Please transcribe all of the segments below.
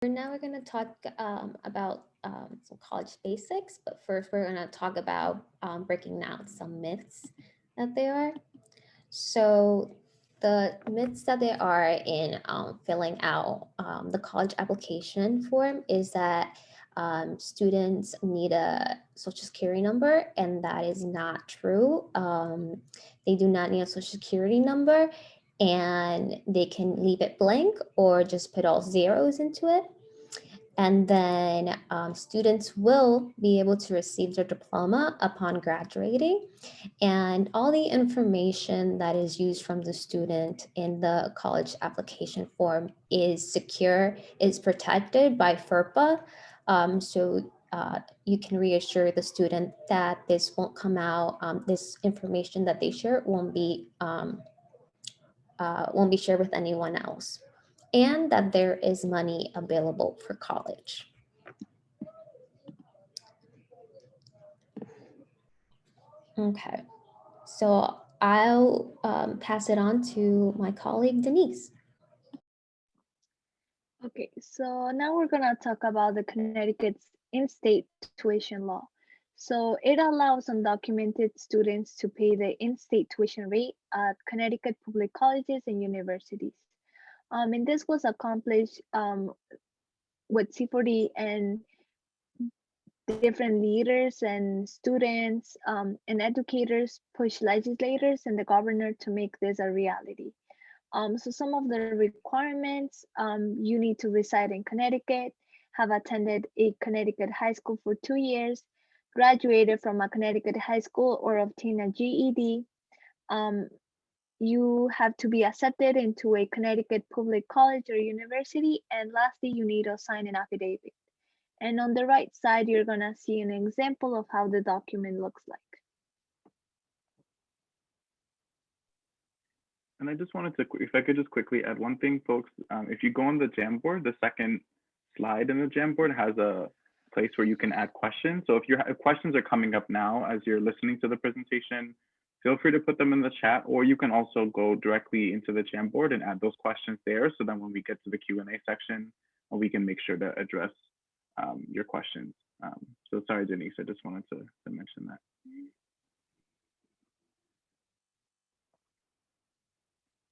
Now we're going to talk about some college basics, but first we're going to talk about breaking down some myths that there are. So the myths that there are in filling out the college application form is that students need a social security number, and that is not true. They do not need a social security number, and they can leave it blank or just put all zeros into it. And then students will be able to receive their diploma upon graduating. And all the information that is used from the student in the college application form is secure, is protected by FERPA. You can reassure the student that this won't come out, this information that they share won't be shared with anyone else, and that there is money available for college. Okay, so I'll pass it on to my colleague Denise. Okay, so now we're gonna talk about the Connecticut's in-state tuition law. So it allows undocumented students to pay the in-state tuition rate at Connecticut public colleges and universities. And this was accomplished with C40 and different leaders and students and educators push legislators and the governor to make this a reality. So some of the requirements, you need to reside in Connecticut, have attended a Connecticut high school for 2 years, graduated from a Connecticut high school or obtained a GED. Um, you have to be accepted into a Connecticut public college or university. And lastly, you need to sign an affidavit. And on the right side, you're gonna see an example of how the document looks like. And I just wanted to, if I could just quickly add one thing, folks. If you go on the Jamboard, the second slide in the Jamboard has a place where you can add questions. So if your questions are coming up now as you're listening to the presentation, feel free to put them in the chat, or you can also go directly into the Jamboard and add those questions there. So then when we get to the Q&A section, we can make sure to address your questions. So sorry, Denise, I just wanted to mention that.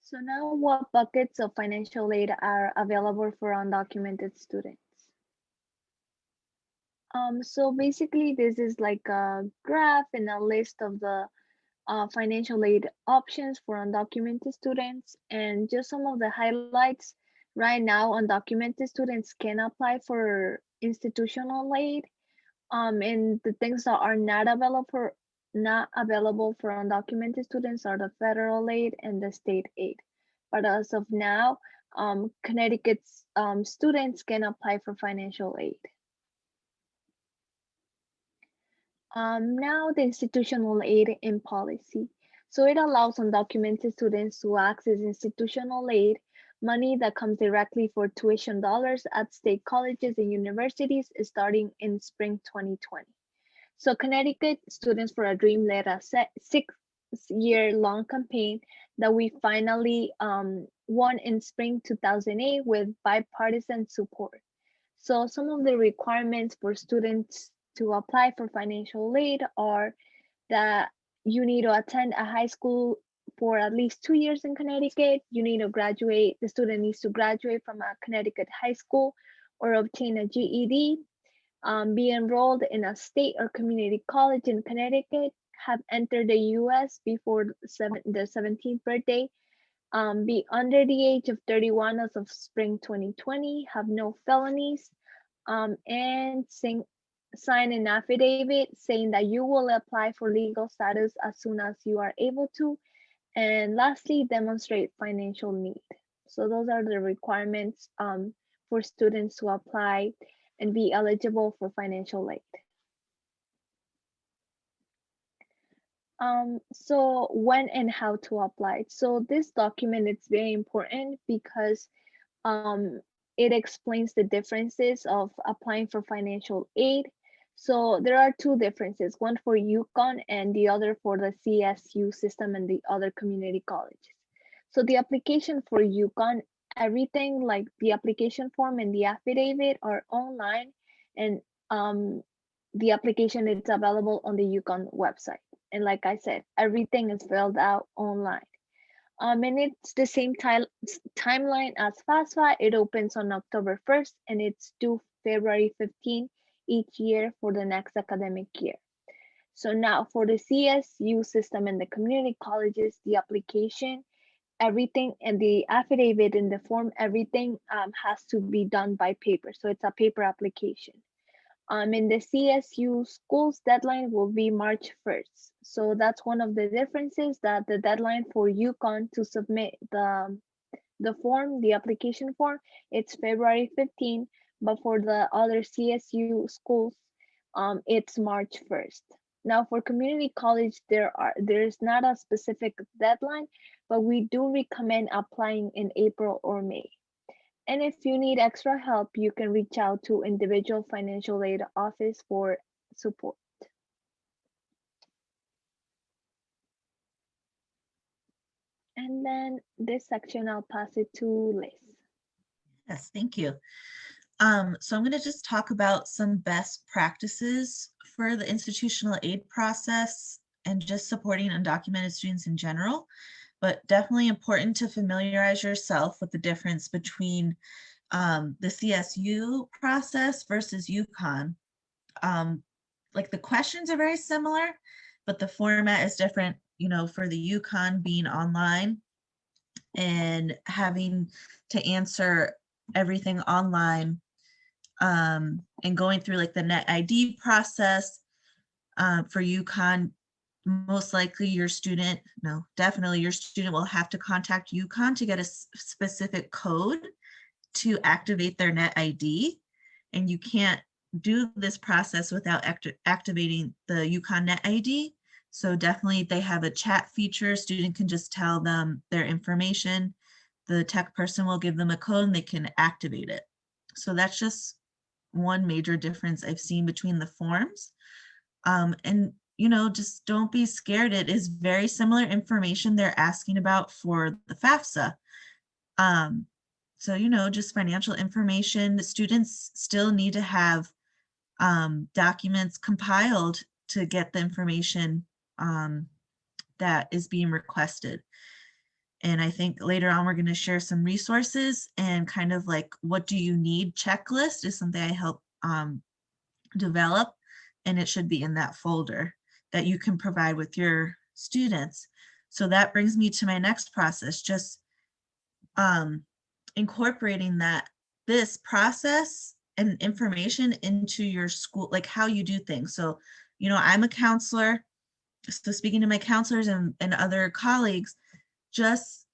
So now what buckets of financial aid are available for undocumented students? So basically this is like a graph and a list of the financial aid options for undocumented students, and just some of the highlights. Right now, undocumented students can apply for institutional aid, and the things that are not available for undocumented students are the federal aid and the state aid. But as of now, Connecticut's students can apply for financial aid. Now the institutional aid in policy. So it allows undocumented students to access institutional aid, money that comes directly for tuition dollars at state colleges and universities starting in spring 2020. So Connecticut Students for a Dream led a 6-year-long campaign that we finally won in spring 2008 with bipartisan support. So some of the requirements for students to apply for financial aid are that you need to attend a high school for at least 2 years in Connecticut. You need to graduate, the student needs to graduate from a Connecticut high school or obtain a GED, be enrolled in a state or community college in Connecticut, have entered the US before the 17th birthday, be under the age of 31 as of spring 2020, have no felonies, and sign an affidavit saying that you will apply for legal status as soon as you are able to. And lastly, demonstrate financial need. So those are the requirements for students to apply and be eligible for financial aid. So when and how to apply. So this document is very important because um, it explains the differences of applying for financial aid. So there are two differences, one for UConn and the other for the CSU system and the other community colleges. So the application for UConn everything like the application form and the affidavit are online, and the application is available on the UConn website. And like I said, everything is filled out online. And it's the same timeline as FAFSA. It opens on October 1st and it's due February 15 each year for the next academic year. So now for the CSU system and the community colleges, the application, everything, and the affidavit in the form, everything has to be done by paper. So it's a paper application. In the CSU schools, deadline will be March 1st. So that's one of the differences, that the deadline for UConn to submit the form, the application form, it's February 15, but for the other CSU schools, it's March 1st. Now for community college, there's not a specific deadline, but we do recommend applying in April or May. And if you need extra help, you can reach out to individual financial aid office for support. And then this section, I'll pass it to Liz. Yes, thank you. So I'm going to just talk about some best practices for the institutional aid process and just supporting undocumented students in general, but definitely important to familiarize yourself with the difference between the CSU process versus UConn. Like the questions are very similar, but the format is different, you know, for the UConn being online and having to answer everything online, and going through like the net ID process. For UConn, most likely your student, no, definitely your student will have to contact UConn to get a specific code to activate their net ID. And you can't do this process without activating the UConn net ID. So definitely they have a chat feature. Student can just tell them their information. The tech person will give them a code and they can activate it. So that's just one major difference I've seen between the forms. And, you know, just don't be scared. It is very similar information they're asking about for the FAFSA. So, you know, just financial information. The students still need to have documents compiled to get the information that is being requested. And I think later on, we're going to share some resources and kind of like, what do you need checklist is something I help develop, and it should be in that folder that you can provide with your students. So that brings me to my next process, just incorporating this process and information into your school, like how you do things. So, you know, I'm a counselor. So speaking to my counselors and other colleagues, just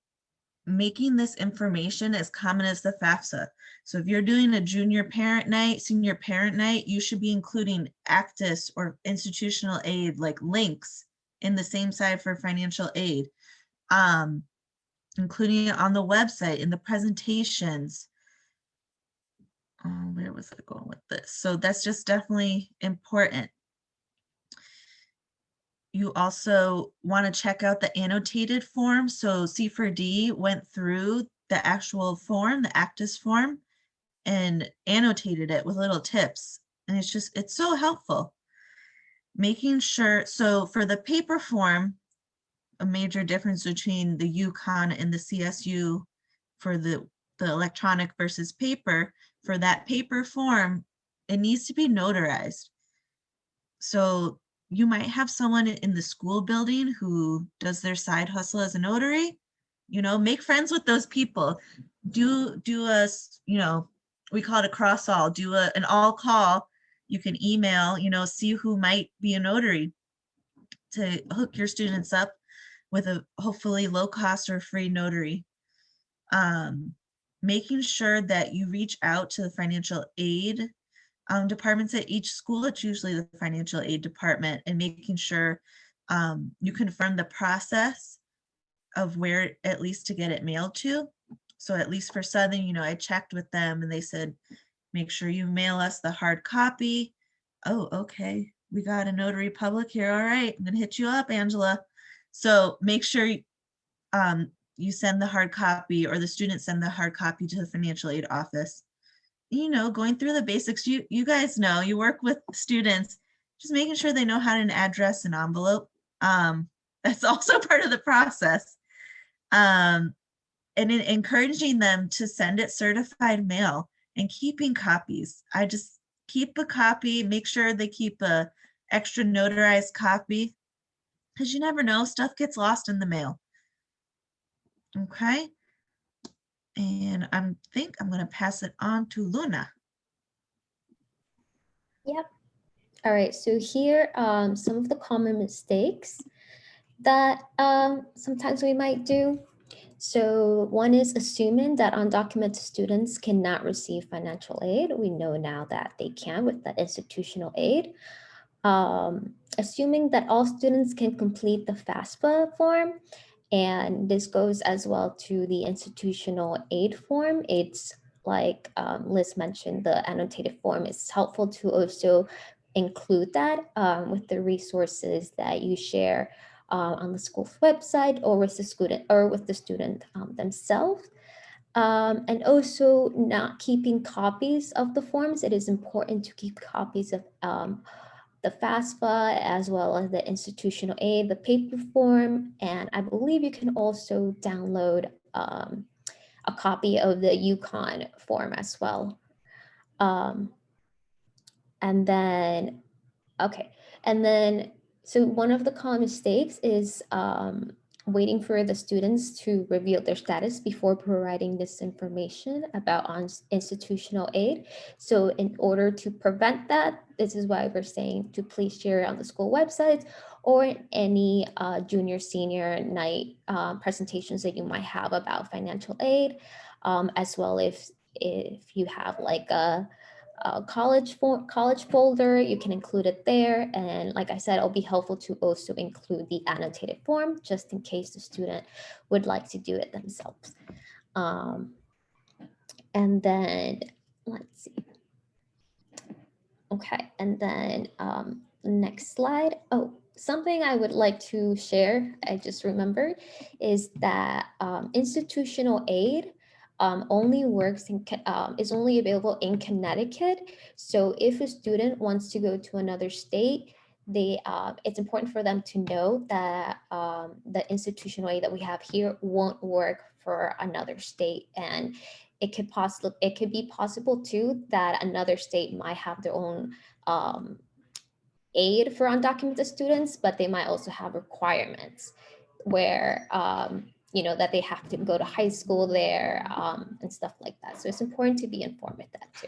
making this information as common as the FAFSA. So if you're doing a junior parent night, senior parent night, you should be including ACTIS or institutional aid, like links in the same side for financial aid, including it on the website, in the presentations. Where was I going with this? So that's just definitely important. You also want to check out the annotated form. So C4D went through the actual form, the ACTIS form, and annotated it with little tips. And it's so helpful. Making sure, so for the paper form, a major difference between the UConn and the CSU for the electronic versus paper, for that paper form, it needs to be notarized. So you might have someone in the school building who does their side hustle as a notary. You know, make friends with those people. Do a, you know, we call it a cross all, do an all call. You can email, you know, see who might be a notary to hook your students up with a hopefully low cost or free notary. Making sure that you reach out to the financial aid departments at each school. It's usually the financial aid department, and making sure you confirm the process of where at least to get it mailed to. So at least for Southern, you know, I checked with them and they said, make sure you mail us the hard copy. Oh, okay. We got a notary public here. All right, I'm gonna hit you up, Angela. So make sure you you send the hard copy or the students send the hard copy to the financial aid office. You know, going through the basics, you guys know, you work with students, just making sure they know how to address an envelope. That's also part of the process. And encouraging them to send it certified mail and keeping copies. I just keep a copy, make sure they keep a extra notarized copy, because you never know, stuff gets lost in the mail. Okay. And I think I'm going to pass it on to Luna. Yep. All right, so here some of the common mistakes that sometimes we might do. So one is assuming that undocumented students cannot receive financial aid. We know now that they can with the institutional aid. Assuming that all students can complete the FAFSA form, and this goes as well to the institutional aid form. It's like Liz mentioned, the annotated form is helpful to also include that with the resources that you share on the school's website or with the student themselves. And also not keeping copies of the forms. It is important to keep copies of the FAFSA as well as the institutional aid, the paper form, and I believe you can also download a copy of the UConn form as well. And then, okay, and then, so one of the common mistakes is waiting for the students to reveal their status before providing this information about institutional aid. So in order to prevent that, this is why we're saying to please share it on the school websites or any junior, senior night presentations that you might have about financial aid, as well if you have like a college folder, you can include it there. And like I said, it'll be helpful to also include the annotated form just in case the student would like to do it themselves. And then let's see. Okay, and then next slide. Oh, something I would like to share, I just remembered, is that institutional aid only works is only available in Connecticut. So if a student wants to go to another state, it's important for them to know that the institutional aid that we have here won't work for another state, and it could be possible too that another state might have their own aid for undocumented students, but they might also have requirements where that they have to go to high school there and stuff like that. So it's important to be informed with that too.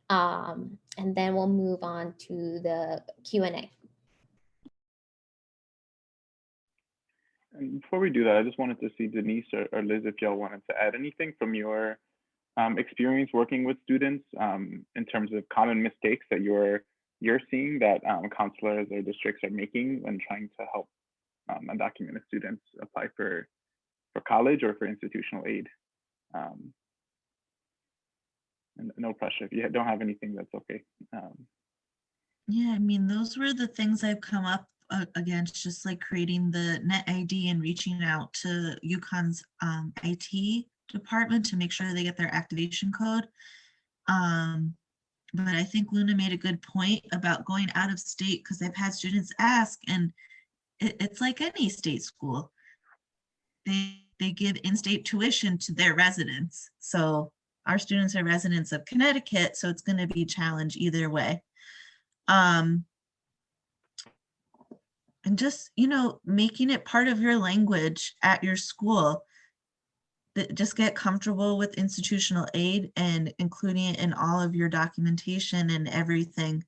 And then we'll move on to the Q&A. And before we do that, I just wanted to see Denise or Liz if y'all wanted to add anything from your experience working with students in terms of common mistakes that you're seeing that counselors or districts are making when trying to help undocumented students apply for college or for institutional aid. And no pressure. If you don't have anything, that's okay. Yeah, I mean, those were the things I've come up against, just like creating the net ID and reaching out to UConn's IT department to make sure they get their activation code. But I think Luna made a good point about going out of state, because I've had students ask, and it's like any state school. They give in-state tuition to their residents. So our students are residents of Connecticut, so it's going to be a challenge either way. And just, making it part of your language at your school. Just get comfortable with institutional aid and including it in all of your documentation and everything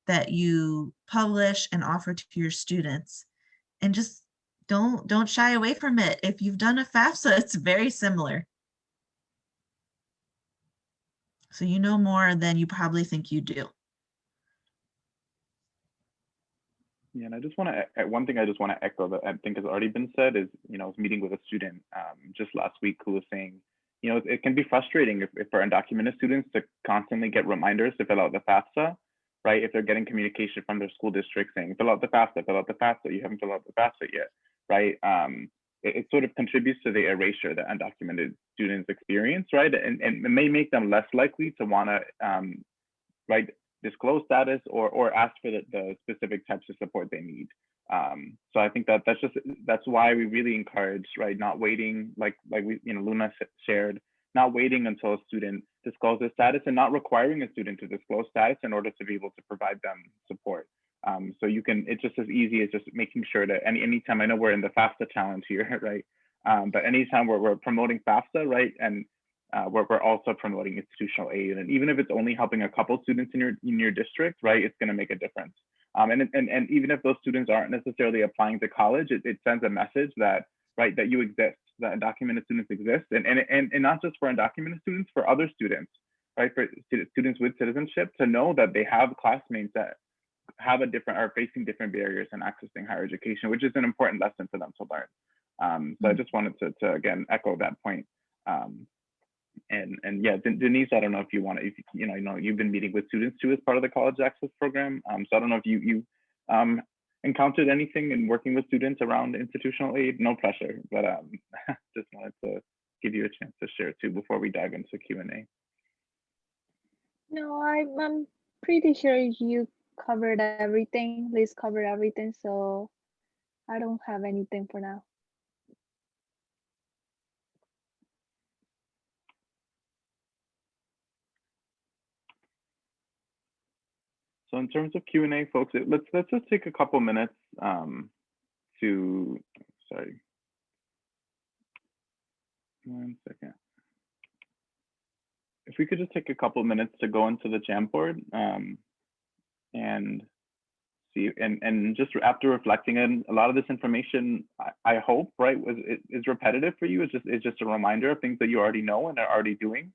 that you publish and offer to your students. And just don't shy away from it. If you've done a FAFSA, it's very similar. So you know more than you probably think you do. Yeah, and I just want to, one thing I just want to echo that I think has already been said is, I was meeting with a student just last week who was saying, it can be frustrating if for undocumented students to constantly get reminders to fill out the FAFSA, right? If they're getting communication from their school district saying, fill out the FAFSA, you haven't filled out the FAFSA yet, right? it sort of contributes to the erasure that undocumented students experience, right? And it may make them less likely to want to, right, disclose status or ask for the specific types of support they need. So I think that's why we really encourage, right, not waiting, like we, Luna shared, not waiting until a student discloses status and not requiring a student to disclose status in order to be able to provide them support. So it's just as easy as just making sure that anytime, I know we're in the FAFSA challenge here, right? But anytime we're promoting FAFSA, right, and we're also promoting institutional aid, and even if it's only helping a couple students in your district, right, it's going to make a difference. And even if those students aren't necessarily applying to college, it sends a message that, right, that you exist, that undocumented students exist, and not just for undocumented students, for other students, right, for students with citizenship, to know that they have classmates that are facing different barriers in accessing higher education, which is an important lesson for them to learn. So I just wanted to again echo that point. And yeah, Denise, I don't know if you want to, you've been meeting with students too as part of the College Access Program. So I don't know if you encountered anything in working with students around institutional aid. No pressure, but just wanted to give you a chance to share too before we dive into Q&A. No, I'm pretty sure you covered everything. Liz covered everything, so I don't have anything for now. So in terms of Q&A, folks, let's just take a couple minutes sorry, 1 second. If we could just take a couple minutes to go into the Jamboard and see, and just after reflecting on a lot of this information, I hope, right, is repetitive for you. It's just a reminder of things that you already know and are already doing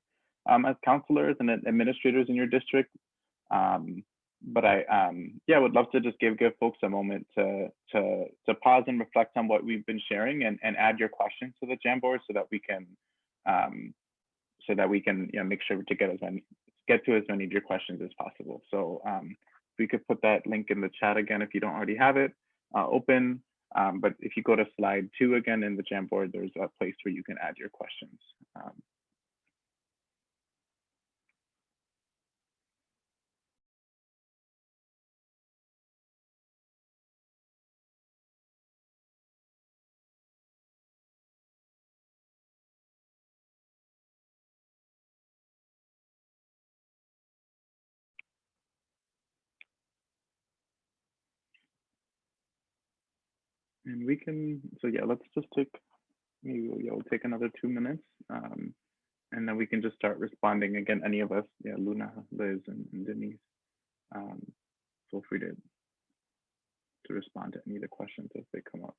as counselors and administrators in your district. But I would love to just give folks a moment to pause and reflect on what we've been sharing and add your questions to the Jamboard so that we can make sure to get to as many of your questions as possible. So if we could put that link in the chat again if you don't already have it open. But if you go to slide 2 again in the Jamboard, there's a place where you can add your questions. And we can, so yeah, let's just take, maybe we'll take another 2 minutes. And then we can just start responding again, any of us, yeah, Luna, Liz, and Denise. Feel free to respond to any of the questions as they come up.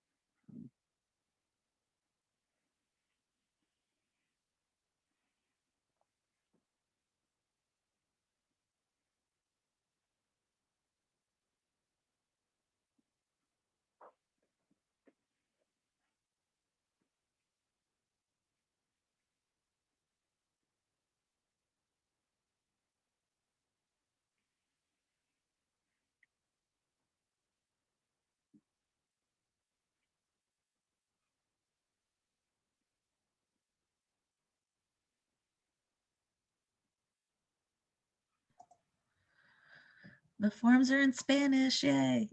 The forms are in Spanish, yay.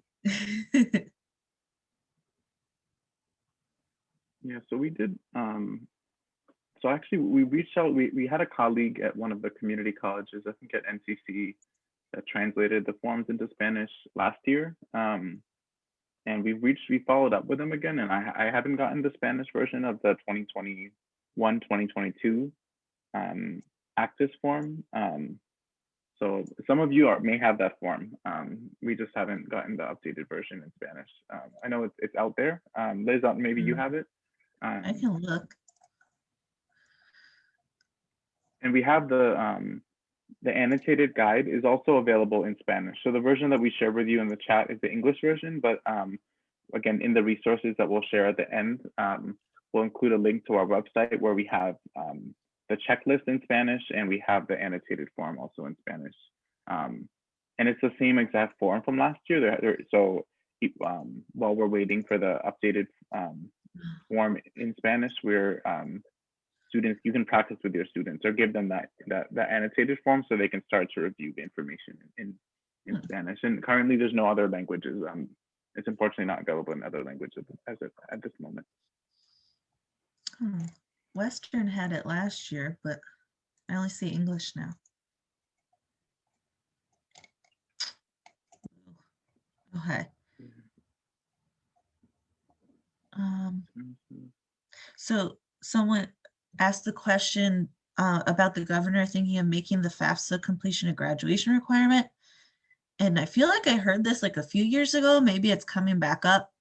Yeah, so we did, so actually we reached out, we had a colleague at one of the community colleges, I think at NCC, that translated the forms into Spanish last year. And we followed up with them again, and I haven't gotten the Spanish version of the 2021-2022 ACTIS form. So some of you may have that form. We just haven't gotten the updated version in Spanish. I know it's out there. Liz, maybe you have it. I can look. And we have the annotated guide is also available in Spanish. So the version that we shared with you in the chat is the English version, but again, in the resources that we'll share at the end, we'll include a link to our website where we have the checklist in Spanish, and we have the annotated form also in Spanish. And it's the same exact form from last year. So while we're waiting for the updated form in Spanish where students, you can practice with your students or give them that annotated form so they can start to review the information in Spanish. And currently there's no other languages. It's unfortunately not available in other languages at this moment. Western had it last year, but I only see English now. Okay. So someone asked the question about the governor thinking of making the FAFSA completion a graduation requirement. And I feel like I heard this like a few years ago. Maybe it's coming back up.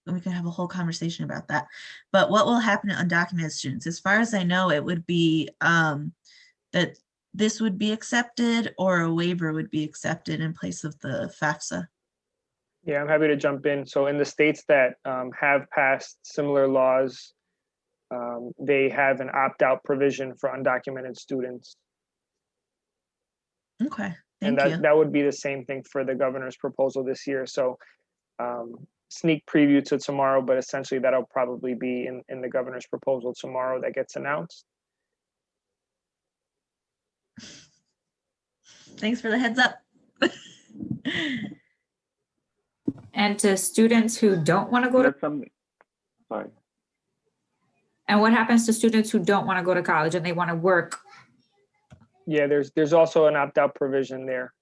We can have a whole conversation about that. But what will happen to undocumented students? As far as I know, it would be that this would be accepted or a waiver would be accepted in place of the FAFSA. Yeah, I'm happy to jump in. So in the states that have passed similar laws, they have an opt-out provision for undocumented students. Okay, thank and you. that would be the same thing for the governor's proposal this year. So sneak preview to tomorrow, but essentially that'll probably be in the governor's proposal tomorrow that gets announced. Thanks for the heads up. And to students who don't want to go to, That's something. Sorry. and what happens to students who don't want to go to college and they want to work? Yeah, there's also an opt-out provision there.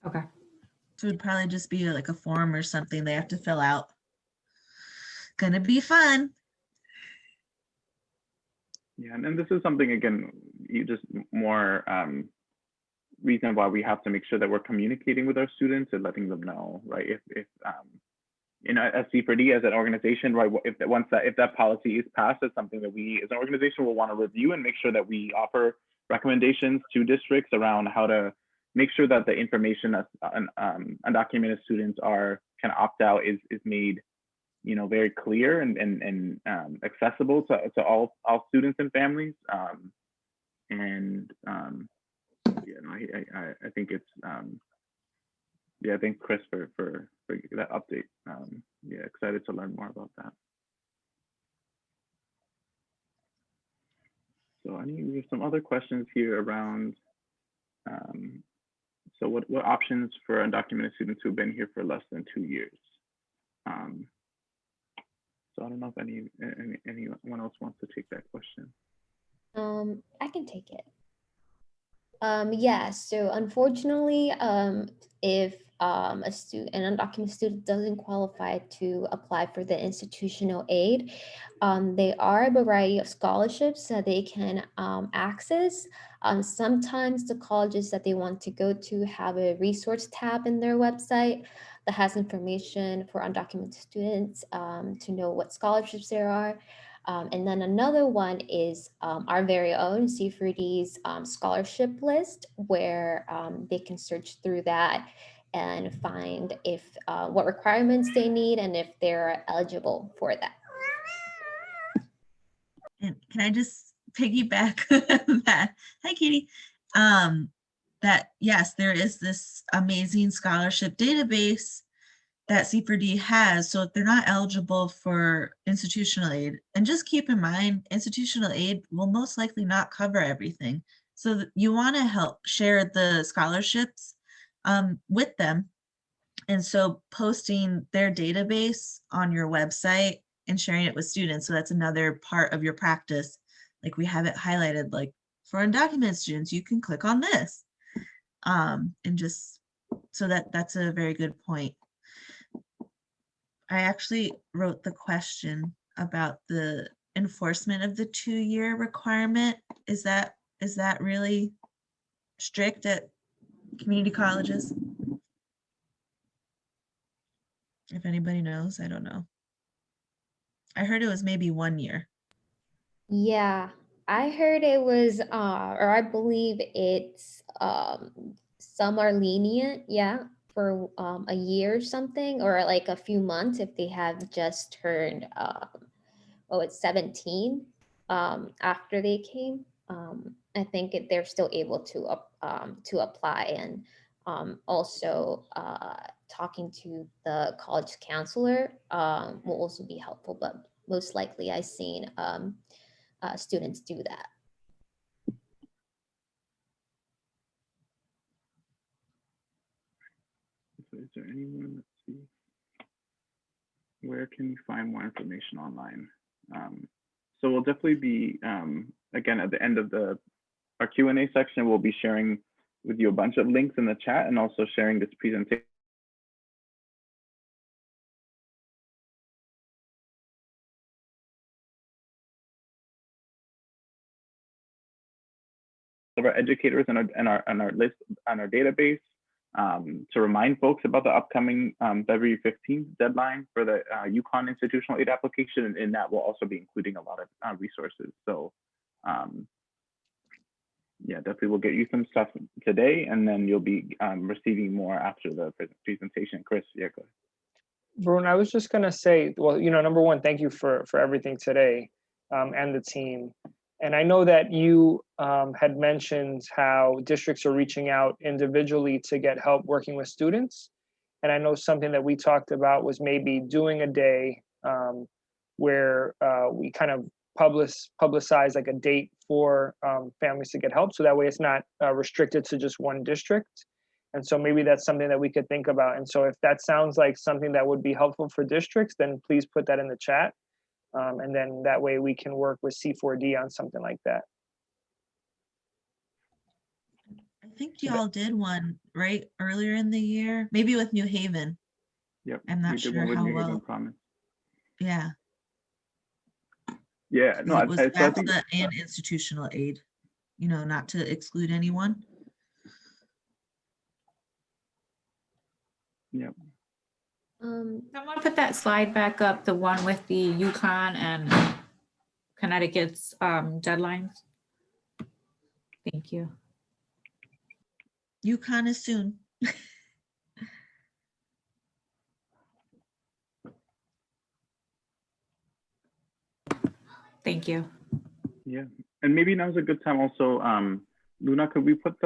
Okay. So it would probably just be like a form or something they have to fill out. Gonna be fun. Yeah, and this is something, again, you just more reason why we have to make sure that we're communicating with our students and letting them know, right? If you know, as C4D as an organization, right? If that policy is passed, it's something that we as an organization will want to review and make sure that we offer recommendations to districts around how to make sure that the information that undocumented students can opt out is made, you know, very clear and accessible to all students and families. You know, I think it's yeah, thank Chris for that update. Yeah, excited to learn more about that. So I think we have some other questions here around. So what options for undocumented students who've been here for less than 2 years? So I don't know if anyone else wants to take that question. I can take it. Yeah, so unfortunately, if an undocumented student doesn't qualify to apply for the institutional aid, there are a variety of scholarships that they can access. Sometimes the colleges that they want to go to have a resource tab in their website that has information for undocumented students to know what scholarships there are. And then another one is our very own C4D's scholarship list, where they can search through that and find if what requirements they need and if they're eligible for that. And can I just piggyback that? Hi, Katie. That yes, there is this amazing scholarship database that C4D has. So if they're not eligible for institutional aid, and just keep in mind, institutional aid will most likely not cover everything. So you want to help share the scholarships with them. And so posting their database on your website and sharing it with students. So that's another part of your practice. Like we have it highlighted, like for undocumented students, you can click on this. And just so that's a very good point. I actually wrote the question about the enforcement of the 2-year requirement. Is that really strict at community colleges? If anybody knows, I don't know. I heard it was maybe 1 year. Yeah, I heard it was, or I believe it's, some are lenient, yeah, for a year or something, or like a few months if they have just turned, 17 after they came. I think they're still able to apply and Also, talking to the college counselor will also be helpful, but most likely I've seen students do that. So is there anyone, let's see, where can you find more information online? So we'll definitely be, again, at the end of our Q&A section, we'll be sharing with you a bunch of links in the chat and also sharing this presentation. Of our educators and our list on our database, to remind folks about the upcoming February 15th deadline for the UConn institutional aid application, and that will also be including a lot of resources. So yeah, definitely we'll get you some stuff today, and then you'll be receiving more after the presentation. Chris, yeah, go ahead. Varun, I was just gonna say, well, number one, thank you for everything today, and the team. And I know that you had mentioned how districts are reaching out individually to get help working with students. And I know something that we talked about was maybe doing a day where we kind of publicize like a date for families to get help. So that way it's not restricted to just one district. And so maybe that's something that we could think about. And so if that sounds like something that would be helpful for districts, then please put that in the chat. And then that way we can work with C4D on something like that. I think y'all did one right earlier in the year, maybe with New Haven. Yep. I'm not sure how well. Yeah. Yeah, no, it was so I think FAFSA and institutional aid, not to exclude anyone. Yep. Someone put that slide back up, the one with the UConn and Connecticut's deadlines. Thank you. UConn is soon. Thank you. Yeah, and maybe now's a good time also, Luna, could we put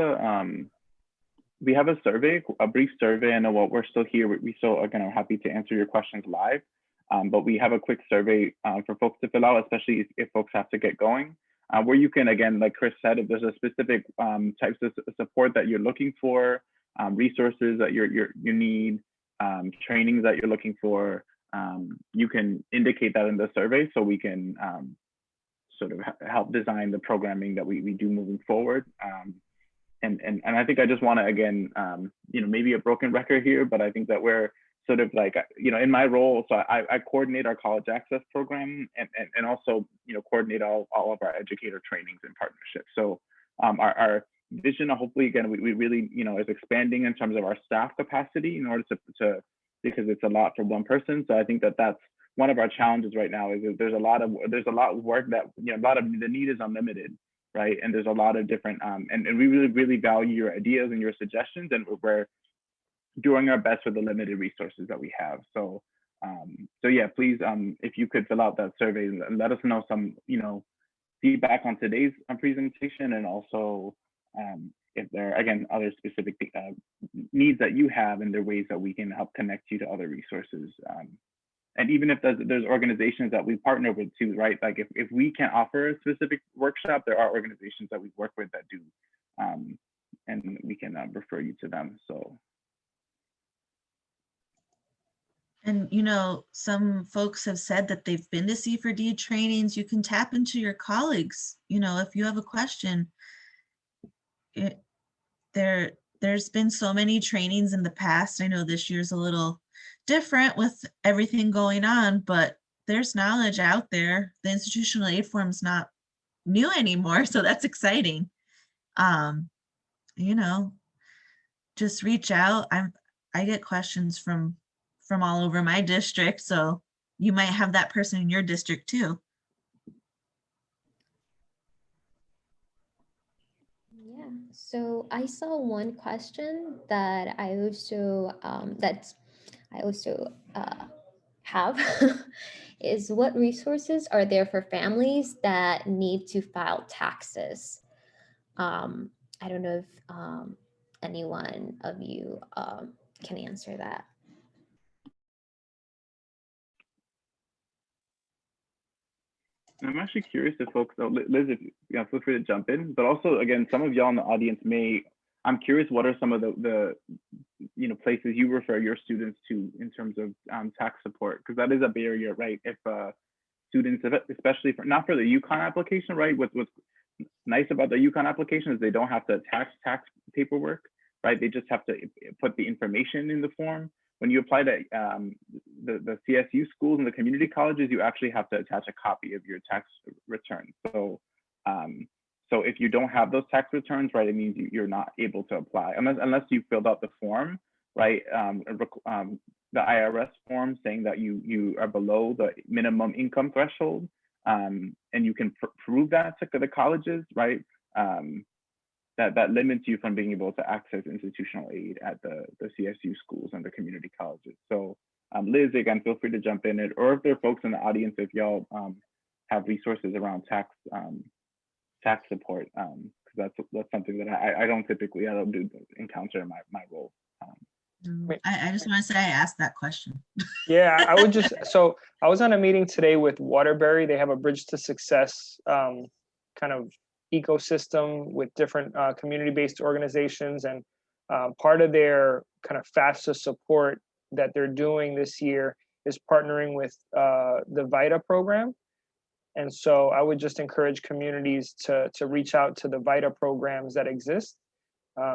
we have a survey, a brief survey. I know what we're still here. We still, again, are happy to answer your questions live, but we have a quick survey for folks to fill out, especially if folks have to get going, where you can, again, like Chris said, if there's a specific types of support that you're looking for, resources that you need, trainings that you're looking for, you can indicate that in the survey so we can sort of help design the programming that we do moving forward. And I think I just want to, again, maybe a broken record here, but I think that we're sort of like, in my role, so I coordinate our college access program and also, coordinate all of our educator trainings and partnerships. So our vision, hopefully, again, we really, is expanding in terms of our staff capacity in order to because it's a lot for one person. So I think that that's one of our challenges right now is that there's a lot of work that, a lot of the need is unlimited. Right. And there's a lot of different and we really value your ideas and your suggestions, and we're doing our best with the limited resources that we have. So so yeah, please, if you could fill out that survey and let us know some, feedback on today's presentation, and also if there are, again, other specific needs that you have, and there are ways that we can help connect you to other resources. And even if there's organizations that we partner with too, right? Like if we can't offer a specific workshop, there are organizations that we work with that do, and we can refer you to them. So. And, some folks have said that they've been to C4D trainings. You can tap into your colleagues. If you have a question, there's been so many trainings in the past. I know this year's a little different with everything going on, but there's knowledge out there. The institutional aid form's not new anymore, so that's exciting. Just reach out. I get questions from all over my district, so you might have that person in your district too. Yeah, so I saw one question that I also have is, what resources are there for families that need to file taxes? I don't know if any one of you can answer that. I'm actually curious if folks, Liz, if feel free to jump in, but also again, some of y'all in the audience I'm curious, what are some of the places you refer your students to in terms of tax support? Because that is a barrier, right? If students, especially not for the UConn application, right? What's nice about the UConn application is they don't have to attach tax paperwork, right? They just have to put the information in the form. When you apply to the CSU schools and the community colleges, you actually have to attach a copy of your tax return. So, so if you don't have those tax returns, right, it means you're not able to apply unless you filled out the form, right? The IRS form saying that you are below the minimum income threshold, and you can prove that to the colleges, right? That limits you from being able to access institutional aid at the CSU schools and the community colleges. So Liz, again, feel free to jump in, or if there are folks in the audience, if y'all have resources around tax support, because that's something that I don't do encounter in my role. I just want to say I asked that question. Yeah, I would so I was on a meeting today with Waterbury. They have a Bridge to Success kind of ecosystem with different community-based organizations, and part of their kind of FAFSA support that they're doing this year is partnering with the VITA program. And so I would just encourage communities to reach out to the VITA programs that exist,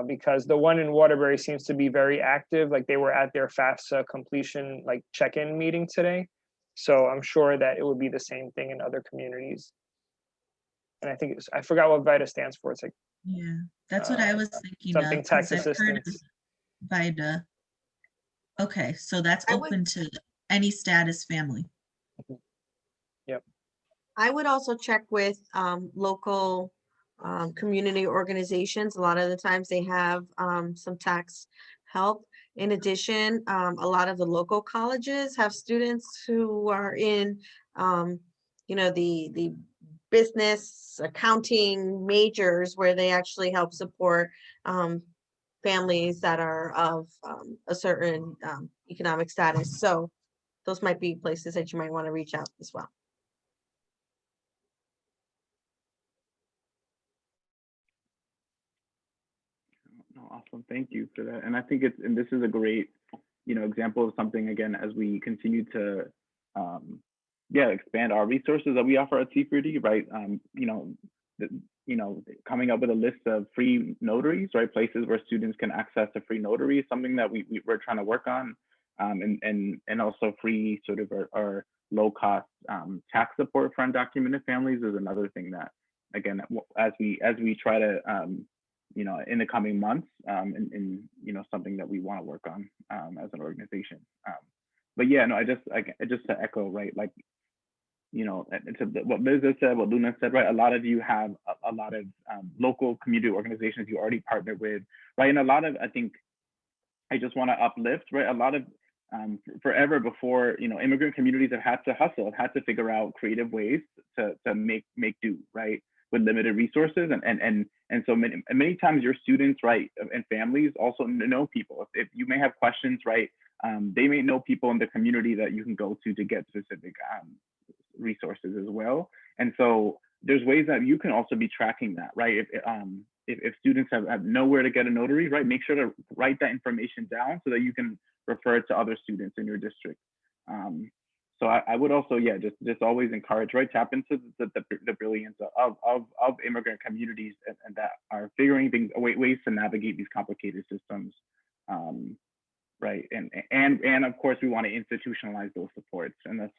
because the one in Waterbury seems to be very active. Like they were at their FAFSA completion check-in meeting today. So I'm sure that it would be the same thing in other communities. And I think I forgot what VITA stands for. It's yeah, that's what I was thinking something of. tax I've heard of assistance. VITA. Okay, so that's open to any status family. Yep. I would also check with local community organizations. A lot of the times they have some tax help. In addition, a lot of the local colleges have students who are in, the business accounting majors, where they actually help support families that are of a certain economic status. So those might be places that you might want to reach out as well. No, awesome, thank you for that. And I think this is a great, example of something, again, as we continue to, expand our resources that we offer at C4D, right? Coming up with a list of free notaries, right? Places where students can access a free notary is something that we're trying to work on, and also free sort of our low cost tax support for undocumented families is another thing that, again, as we try to in the coming months, and something that we want to work on as an organization. But yeah, no, I just to echo, right, to what Liz has said, what Luna said, right, a lot of you have a lot of local community organizations you already partnered with, right, and a lot of, I think, I just want to uplift, right, a lot of forever before, immigrant communities have had to hustle, have had to figure out creative ways to make do, right, with limited resources, and so many times your students, right, and families also know people. If you may have questions, right, they may know people in the community that you can go to get specific resources as well. And so there's ways that you can also be tracking that, right? If students have nowhere to get a notary, right, make sure to write that information down so that you can refer it to other students in your district. So I would also, just always encourage, right, tap into the brilliance of immigrant communities and that are figuring ways to navigate these complicated systems, right? And of course, we want to institutionalize those supports, and that's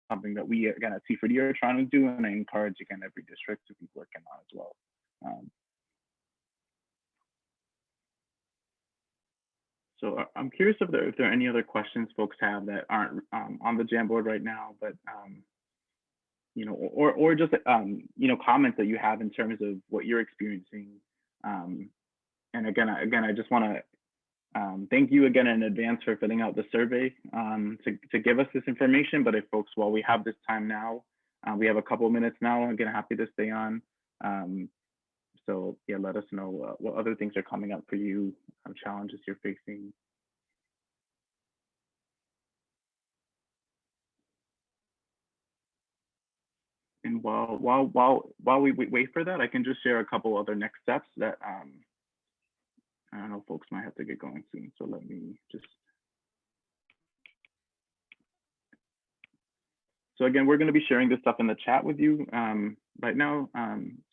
something that we, again, at C4D are trying to do, and I encourage, again, every district to be working on as well. So I'm curious if there are any other questions folks have that aren't on the Jamboard right now, but or just comments that you have in terms of what you're experiencing. And again, I just want to thank you again in advance for filling out the survey to give us this information. But if folks, while we have this time now, we have a couple of minutes now, again, happy to stay on. So yeah, let us know what other things are coming up for you, challenges you're facing. And while we wait for that, I can just share a couple other next steps that I don't know, folks might have to get going soon. So let me just. So again, we're going to be sharing this stuff in the chat with you right now.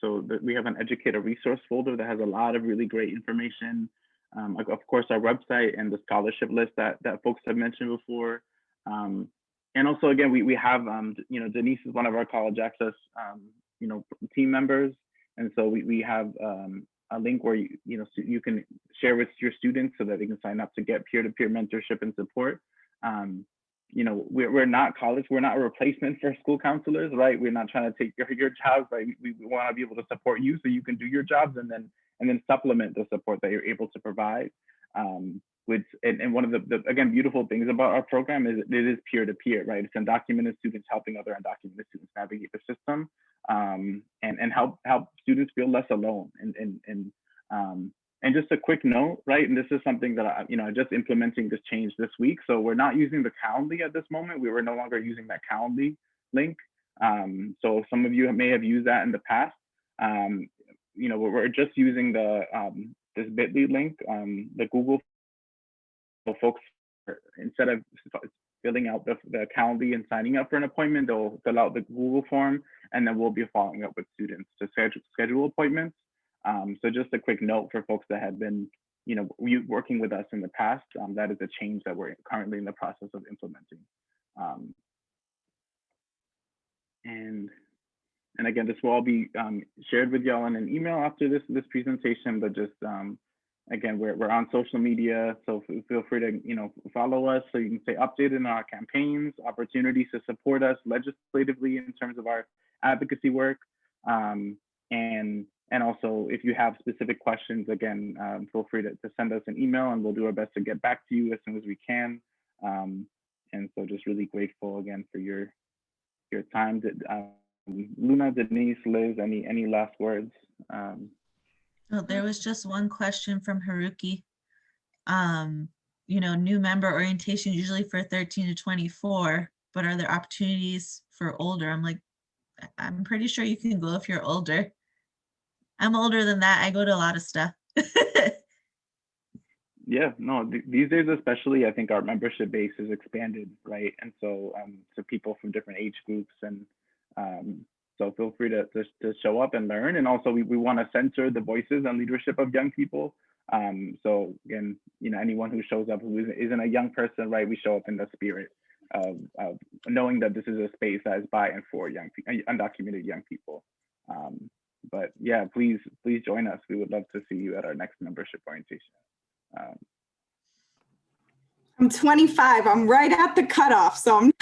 So we have an educator resource folder that has a lot of really great information. Of course, our website and the scholarship list that folks have mentioned before. And also, again, we have, you know, Denise is one of our college access, you know, team members. And so we have a link where, you know, so you can share with your students so that they can sign up to get peer-to-peer mentorship and support. You know, we're not college, we're not a replacement for school counselors, right? We're not trying to take your jobs, right? We want to be able to support you so you can do your jobs and then supplement the support that you're able to provide. And one of the again, beautiful things about our program is it is peer-to-peer, right? It's undocumented students helping other undocumented students navigate the system and help students feel less alone. And just a quick note, right? And this is something that I just implementing this change this week. So we're not using the Calendly at this moment. We were no longer using that Calendly link. So some of you may have used that in the past. You know, we're just using the this bit.ly link, the Google. So folks, instead of filling out the Calendly and signing up for an appointment, they'll fill out the Google form, and then we'll be following up with students to schedule appointments. So just a quick note for folks that have been, you know, working with us in the past, that is a change that we're currently in the process of implementing. And again, this will all be shared with y'all in an email after this presentation, but just, again, we're on social media, so feel free to, you know, follow us so you can stay updated on our campaigns, opportunities to support us legislatively in terms of our advocacy work. And also, if you have specific questions, again, feel free to send us an email and we'll do our best to get back to you as soon as we can. And so just really grateful again for your time. Luna, Denise, Liz, any last words? Oh, there was just one question from Haruki. You know, new member orientation usually for 13 to 24, but are there opportunities for older? I'm like, I'm pretty sure you can go if you're older. I'm older than that. I go to a lot of stuff. Yeah, no, these days especially, I think our membership base is expanded, right? And so people from different age groups, and so feel free to show up and learn. And also we want to censor the voices and leadership of young people. So again, you know, anyone who shows up who isn't a young person, right? We show up in the spirit of knowing that this is a space that is by and for young people, undocumented young people. But yeah, please join us. We would love to see you at our next membership orientation. I'm 25. I'm right at the cutoff, so I'm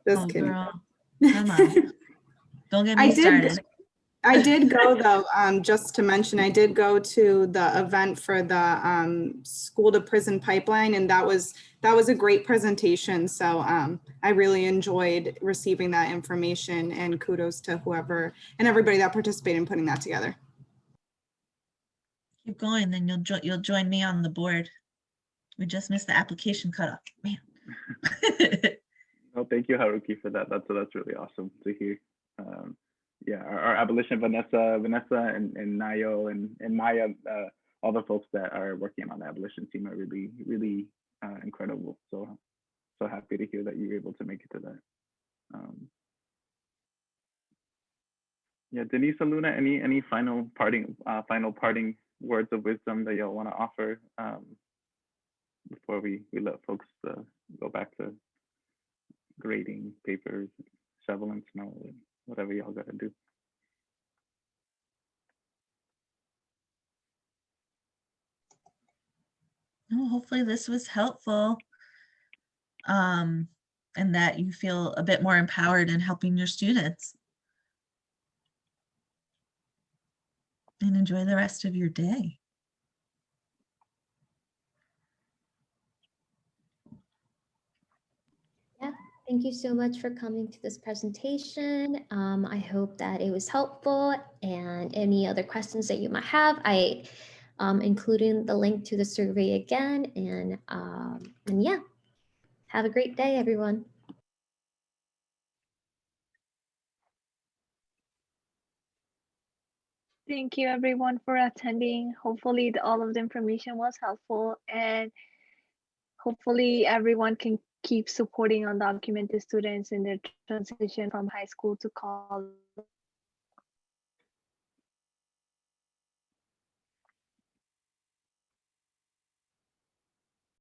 just kidding. Girl. Come on. Don't get me started. I did go though, just to mention, I did go to the event for the school to prison pipeline, and that was a great presentation. So I really enjoyed receiving that information, and kudos to whoever and everybody that participated in putting that together. Keep going, then you'll join me on the board. We just missed the application cutoff, man. Oh, thank you, Haruki, for that. That's really awesome to hear. Yeah, our abolition Vanessa and Nayo and Maya, all the folks that are working on the abolition team are really incredible. So happy to hear that you were able to make it to that. Yeah, Denise and Luna, any final parting words of wisdom that y'all want to offer before we let folks go back to grading papers, shoveling snow, whatever y'all gotta do? Oh, hopefully this was helpful, and that you feel a bit more empowered in helping your students. And enjoy the rest of your day. Thank you so much for coming to this presentation. I hope that it was helpful, and any other questions that you might have, I including the link to the survey again, and yeah, have a great day, everyone. Thank you everyone for attending. Hopefully all of the information was helpful, and hopefully everyone can keep supporting undocumented students in their transition from high school to college.